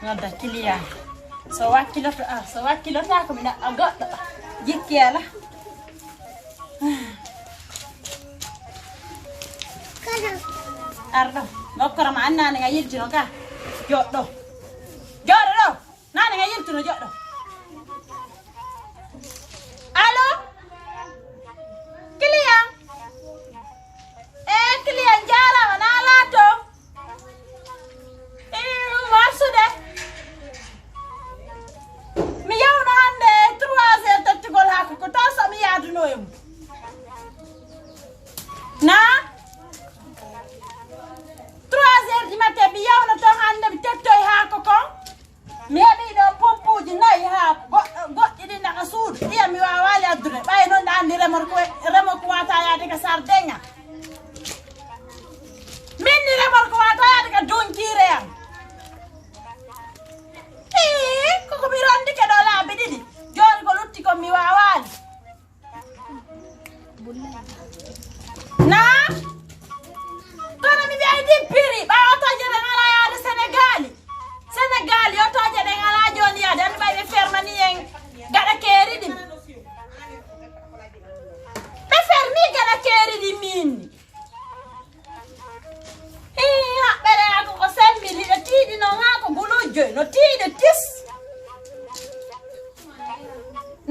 nodda client so wakkiloto ko mina goɗɗo jikkela arɗo nokkorama annane nga yiltino ka joɗɗo ɗo nane nga yiltino joɗɗo allo client client jarama na laato warsude mi yawno hande 3 heures tottigol hakko ko to somi yaaduno e mum na 3 heures du matin mi yawno to hande mi tettoy haako kon mi heɓi ɗo pompuji 4 haako goɗɗi ɗi naka suudu ɗiya mi wawali addude ɓay noon ɗa andi remorko wata yaade ka sardenga min ni remorko wata yaade ka donkire am koko mi rondike ɗo laabi ɗiɗi joni ko lutti kon mi wawali na kono mi wi'ay dippiri ɓa otoje ɗe ngala yaade sénégal yotoje ɗe ngala joni yaade andi ɓay ɓe fermani en gaɗa keeri ɗi ɓe fermi gaɗa keeri ɗi minni haɓɓere ako ko sembili ɗo tiiɗi non ha ko gulujjoy no tiiɗi tis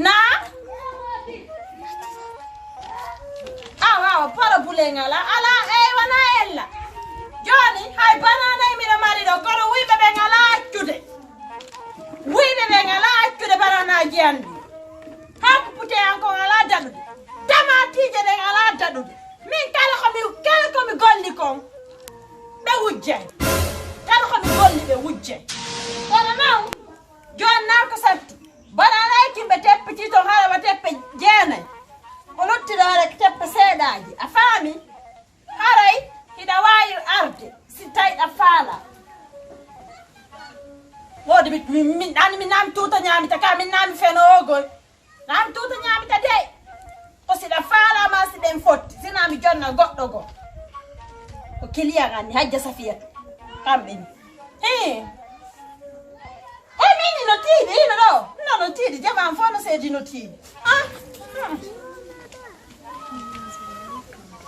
na awa poro bulengala ala wona ella joni hay bananayi miɗo mari ɗo kono wuyɓe ɓe ngala accude bananaji andi hakko pute an ko ngala daɗude tamatije ɗen ala daɗude min kala komi golli kon ɓe wujjay kala komi golli ɓe wujjay kono noon joni na ko sattu bananayi kimɓe teppiti to harawa teppe 9 o luttiɗo rek teppe seeɗaji a faami haray hiɗa wawi arde si tawi ɗa faala wodi min ɗani min nami tuta ñamita ka min nami fenogoy nami tuta ñamita de o siɗa faalama si ɗen fotti sinami jonna goɗɗo go ko client anni hajja safiyata kamɓe ni mini no tiiɗi ino ɗo no tiiɗi jaman fo no seedi no tiiɗi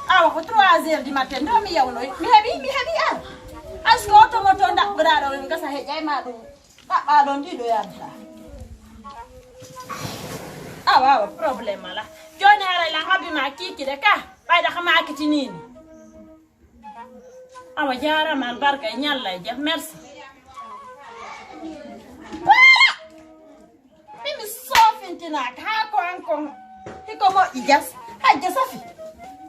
awa ko 3 heures du matin do mi yawnoy mi heɓi ar asko otomoto daɓɓuɗa ɗo en gasa heƴayma ɗum ɓaɓɓa ɗon ɗiɗo yadda awa probléme ala joni aray lan habbima kikide ka ɓayda ka makitinini awa jarama albarka e ñalla e jam merci mimi sofintinaka ha ko an kon hiko moƴƴi jas hajja safi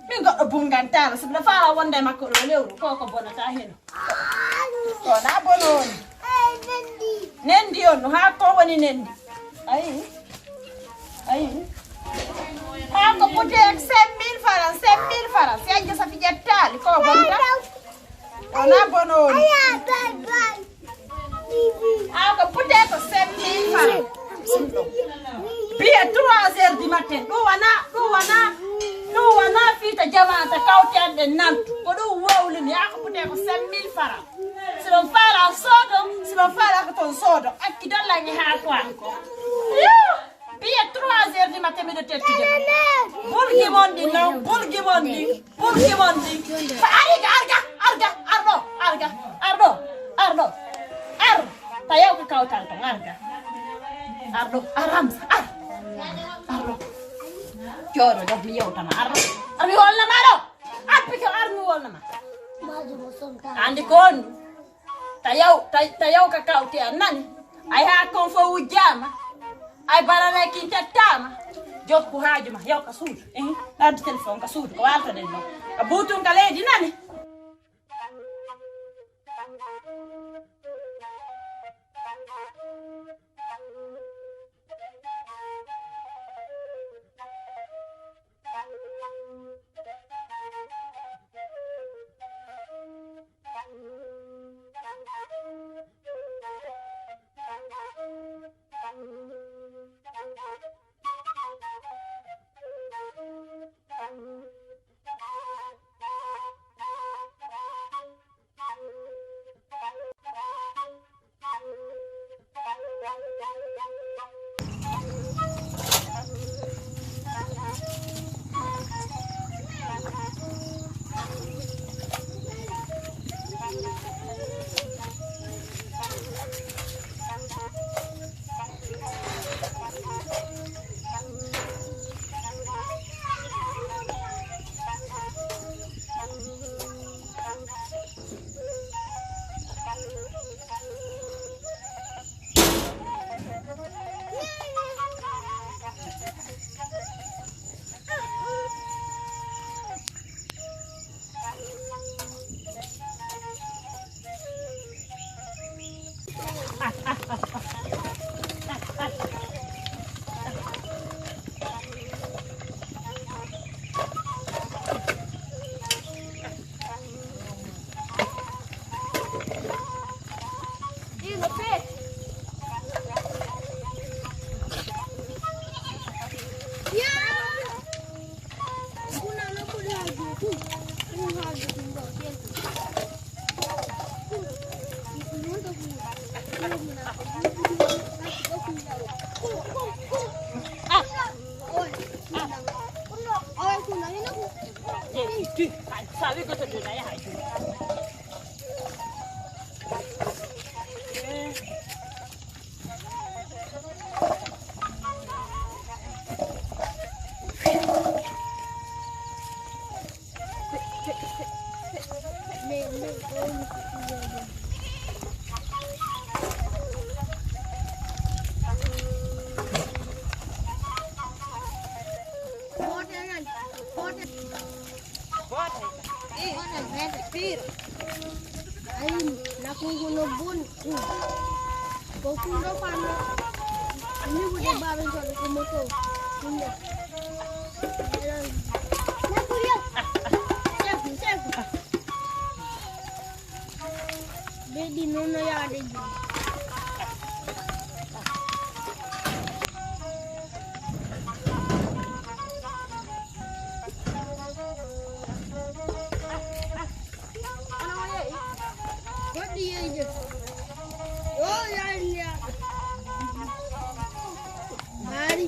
min goɗɗo bungantara sibiɗa faala wonde makko ɗo lewru koko bonata heno wona bononi nendi on no ha ko woni nendi ayi ha ko putek 5000 francs si hajja safi ƴettali ko bonta wona bononi ha ko putek ko 5000 francs biye 3 heures du matin ɗum wona fiita jamanta kawteɗe nantu ko ɗum wawlini yaa ko pute ko 5000 francs siɗon faala soodo siɗon faala ko toon soodo akki dollange haa to an ko biye 3 heures du matin miɗo tettude bulgi mon ɗi noon bulgi mon ɗi ko arɗo tayaw ko kawtan ton arɗo aramsa arɗo jooɗo ɗo mi yewtama armi wolnama ɗo appi ko armi wolnama andi ko on tayaw ka kawte a nani ay ha kon fo wujjama ay barane kin tettama jokku haajuma yaw ka suudu ɗaddi téléphone ka suudu ko waltoɗen ɗo ka butun ka leydi nani ya hai chu Baby, no ya ada. What do you do? Oh, yeah. Mari.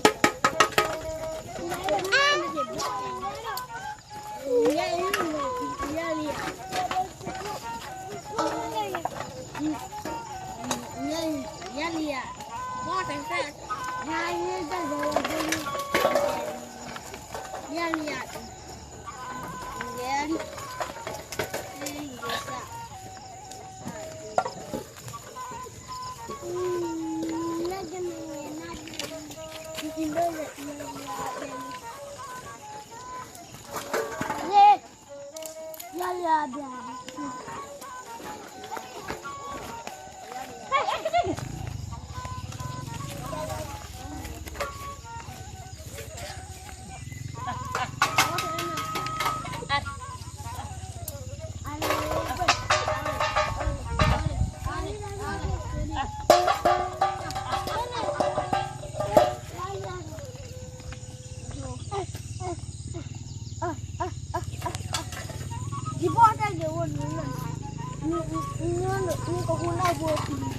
Di bawah aja warna. Ini kok guna buat ini.